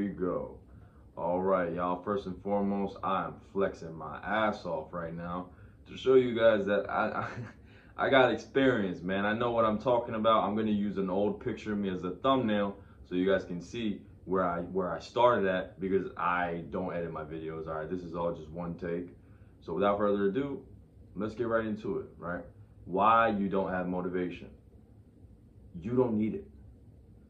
we go. All right, y'all. First and foremost, I'm flexing my ass off right now to show you guys that I got experience, man. I know what I'm talking about. I'm gonna use an old picture of me as a thumbnail so you guys can see where I started at because I don't edit my videos. All right, this is all just one take. So without further ado, let's get right into it. Right? Why you don't have motivation? You don't need it.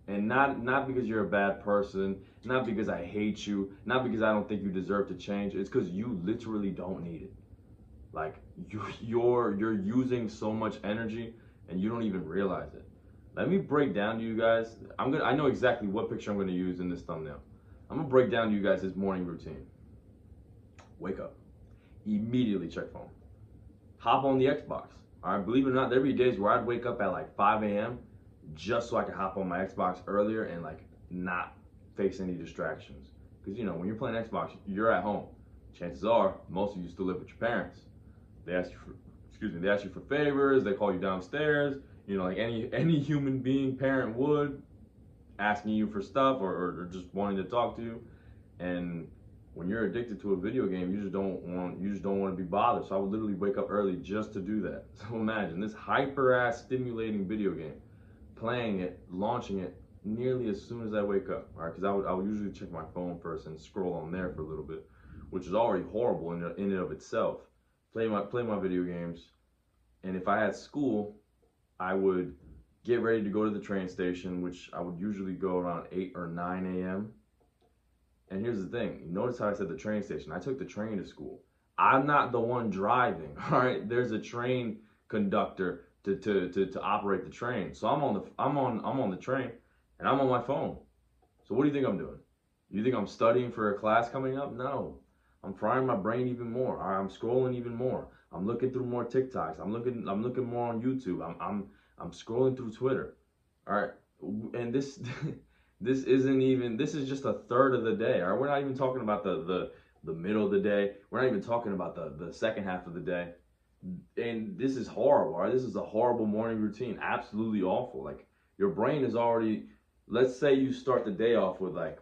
And not because you're a bad person, not because I hate you, not because I don't think you deserve to change. It's because you literally don't need it. Like you're using so much energy and you don't even realize it. Let me break down to you guys. I know exactly what picture I'm gonna use in this thumbnail. I'm gonna break down to you guys this morning routine. Wake up, immediately check phone, hop on the Xbox. All right, believe it or not, there'd be days where I'd wake up at like 5 a.m. just so I could hop on my Xbox earlier and like not face any distractions. Because when you're playing Xbox, you're at home. Chances are most of you still live with your parents. They ask you for, they ask you for favors. They call you downstairs. Like any human being, parent would, asking you for stuff or just wanting to talk to you. And when you're addicted to a video game, you just don't want to be bothered. So I would literally wake up early just to do that. So imagine this hyper ass stimulating video game, playing it, launching it nearly as soon as I wake up. All right, because I would usually check my phone first and scroll on there for a little bit, which is already horrible in and of itself. Play my video games, and if I had school, I would get ready to go to the train station, which I would usually go around 8 or 9 a.m. And here's the thing. Notice how I said the train station. I took the train to school. I'm not the one driving. All right. There's a train conductor to operate the train. So I'm on the train and I'm on my phone. So what do you think I'm doing? You think I'm studying for a class coming up? No. I'm frying my brain even more. All right, I'm scrolling even more. I'm looking through more TikToks. I'm looking more on YouTube. I'm scrolling through Twitter. All right. And this this isn't even, this is just a third of the day. All right, we're not even talking about the middle of the day. We're not even talking about the second half of the day. And this is horrible. All right, this is a horrible morning routine. Absolutely awful. Like your brain is already. Let's say you start the day off with like,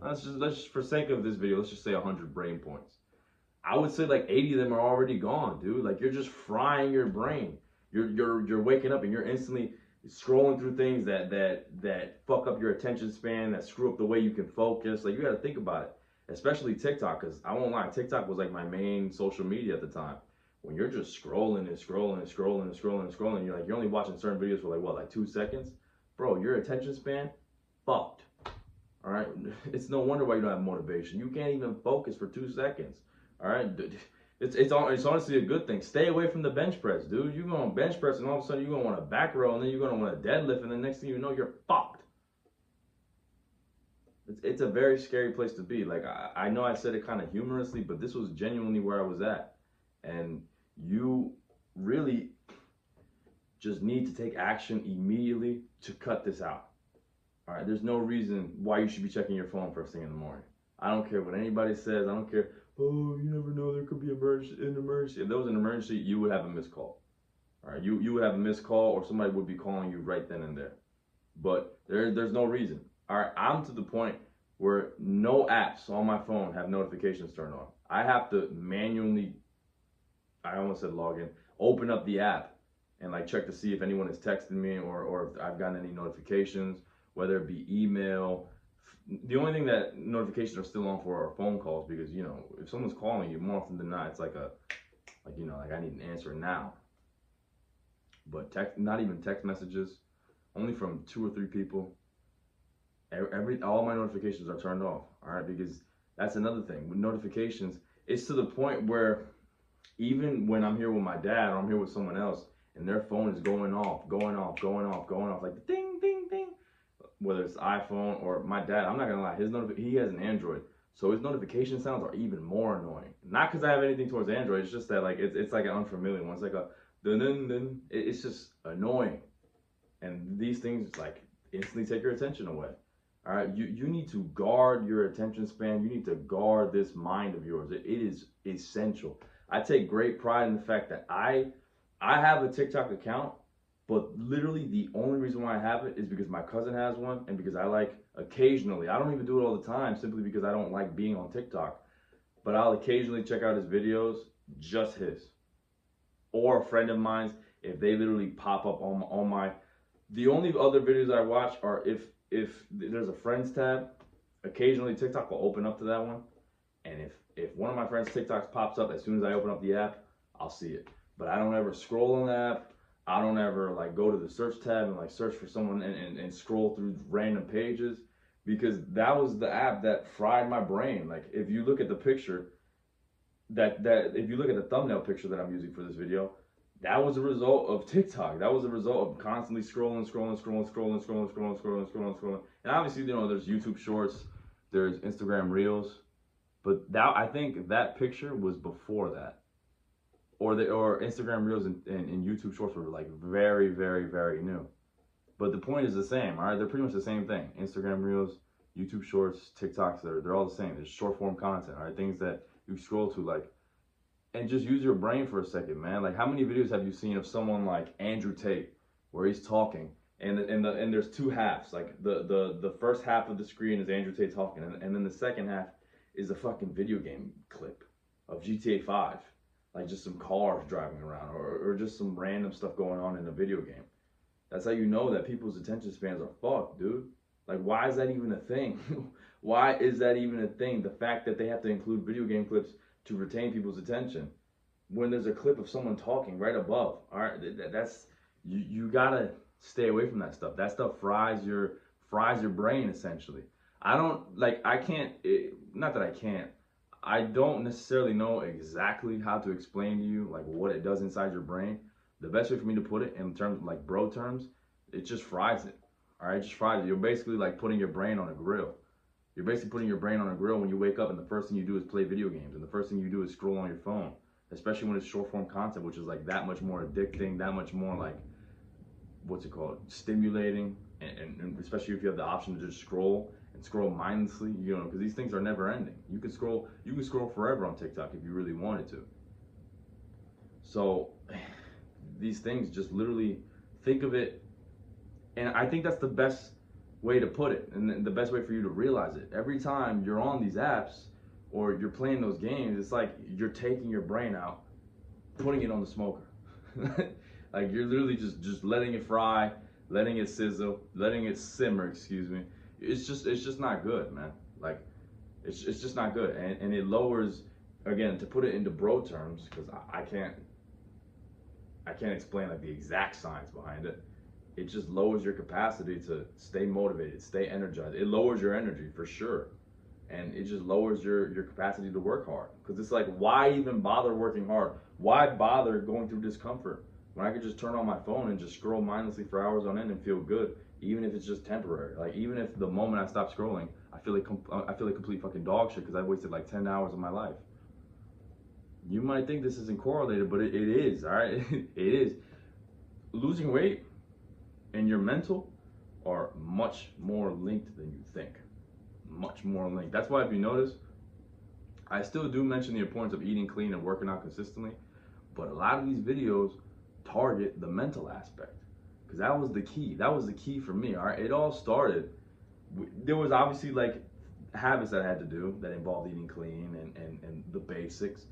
let's for sake of this video, let's just say 100 brain points. I would say like 80 of them are already gone, dude. Like you're just frying your brain. You're waking up and you're instantly scrolling through things that fuck up your attention span, that screw up the way you can focus. Like you got to think about it, especially TikTok, because I won't lie, TikTok was like my main social media at the time. When you're just scrolling and scrolling and scrolling and scrolling and scrolling, you're only watching certain videos for like 2 seconds, bro. Your attention span, fucked. All right, it's no wonder why you don't have motivation. You can't even focus for 2 seconds. All right, it's honestly a good thing. Stay away from the bench press, dude. You're gonna bench press, and all of a sudden you're gonna want a back row, and then you're gonna want a deadlift, and the next thing you know, you're fucked. It's a very scary place to be. Like I know I said it kind of humorously, but this was genuinely where I was at, and you really just need to take action immediately to cut this out. All right, there's no reason why you should be checking your phone first thing in the morning. I don't care what anybody says. I don't care. Oh, you never know, there could be an emergency. If there was an emergency, you would have a missed call. All right, you would have a missed call, or somebody would be calling you right then and there. But there's no reason. All right, I'm to the point where no apps on my phone have notifications turned on. I have to manually, I almost said log in, open up the app and like check to see if anyone has texted me or if I've gotten any notifications, whether it be email. The only thing that notifications are still on for are phone calls, because if someone's calling you, more often than not, it's like I need an answer now. But not even text messages, only from 2 or 3 people. All my notifications are turned off. All right, because that's another thing with notifications. It's to the point where even when I'm here with my dad or I'm here with someone else and their phone is going off, like ding, ding, ding. Whether it's iPhone or my dad, I'm not gonna lie, he has an Android, so his notification sounds are even more annoying. Not because I have anything towards Android, it's just that like it's like an unfamiliar one. It's like a dun dun dun. It's just annoying, and these things like instantly take your attention away. All right, you need to guard your attention span. You need to guard this mind of yours. It is essential. I take great pride in the fact that I have a TikTok account, but literally the only reason why I have it is because my cousin has one and because I like occasionally. I don't even do it all the time simply because I don't like being on TikTok. But I'll occasionally check out his videos, just his. Or a friend of mine's, if they literally pop up on my, the only other videos I watch are if there's a friends tab, occasionally TikTok will open up to that one. And if one of my friends' TikToks pops up as soon as I open up the app, I'll see it. But I don't ever scroll on the app. I don't ever like go to the search tab and like search for someone and scroll through random pages, because that was the app that fried my brain. Like if you look at the picture, that if you look at the thumbnail picture that I'm using for this video, that was a result of TikTok. That was a result of constantly scrolling. And obviously, you know, there's YouTube Shorts, there's Instagram Reels, but that, I think that picture was before that. Or Instagram Reels and YouTube Shorts were like very, very, very new. But the point is the same, all right? They're pretty much the same thing. Instagram Reels, YouTube Shorts, TikToks, they're all the same. There's short form content, all right? Things that you scroll to, like, and just use your brain for a second, man. Like, how many videos have you seen of someone like Andrew Tate, where he's talking, and there's two halves. Like the first half of the screen is Andrew Tate talking, and then the second half is a fucking video game clip of GTA 5. Like just some cars driving around, or just some random stuff going on in a video game. That's how you know that people's attention spans are fucked, dude. Like, why is that even a thing? Why is that even a thing? The fact that they have to include video game clips to retain people's attention, when there's a clip of someone talking right above. All right, that's you gotta stay away from that stuff. That stuff fries your brain essentially. Not that I can't. I don't necessarily know exactly how to explain to you like what it does inside your brain. The best way for me to put it in terms like bro terms, it just fries it. All right, it just fries it. You're basically like putting your brain on a grill. You're basically putting your brain on a grill when you wake up, and the first thing you do is play video games, and the first thing you do is scroll on your phone, especially when it's short form content, which is like that much more addicting, that much more like, what's it called, stimulating, and especially if you have the option to just scroll and scroll mindlessly, you know, because these things are never ending. You could scroll forever on TikTok if you really wanted to. So these things, just literally think of it, and I think that's the best way to put it, and the best way for you to realize it. Every time you're on these apps or you're playing those games, it's like you're taking your brain out, putting it on the smoker. Like you're literally just letting it fry, letting it sizzle, letting it simmer, excuse me. It's just not good, man. Like it's just not good, and it lowers, again, to put it into bro terms, because I can't explain like the exact science behind it. It just lowers your capacity to stay motivated, stay energized. It lowers your energy for sure. And it just lowers your capacity to work hard. Because it's like, why even bother working hard? Why bother going through discomfort when I could just turn on my phone and just scroll mindlessly for hours on end and feel good, even if it's just temporary? Like, even if the moment I stop scrolling, I feel like complete fucking dog shit because I wasted like 10 hours of my life. You might think this isn't correlated, but it is, all right? It is. Losing weight and your mental are much more linked than you think. Much more linked. That's why if you notice, I still do mention the importance of eating clean and working out consistently, but a lot of these videos target the mental aspect, because that was the key. That was the key for me, all right? It all started, there was obviously like habits that I had to do that involved eating clean and the basics,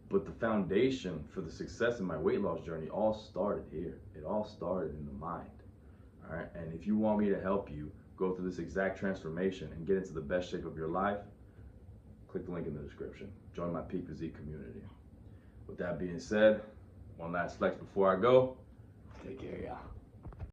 but the foundation for the success in my weight loss journey all started here. It all started in the mind. All right, and if you want me to help you go through this exact transformation and get into the best shape of your life, click the link in the description. Join my Peak Physique community. With that being said, one last flex before I go. Take care, y'all.